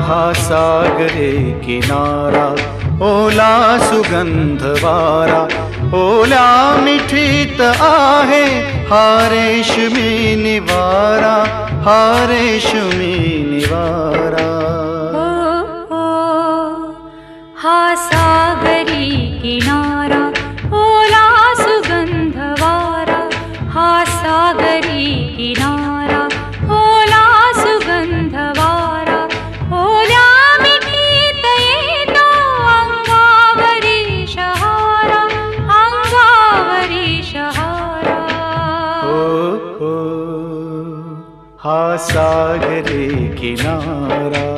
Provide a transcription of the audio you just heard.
हा सागरे किनारा, ओला सुगंध वारा, ओल्या मिठीत आहे हा रेशमी निवारा, हा रेशमी निवारा. हा सागरी किनारा, ओला सुगंध वारा, हा सागरी किनारा, ओला सुगंध वारा, ओल्या मिठीत येतो अंगावरी शहारा, अंगावरी शहारा. हो हा सागरी किनारा.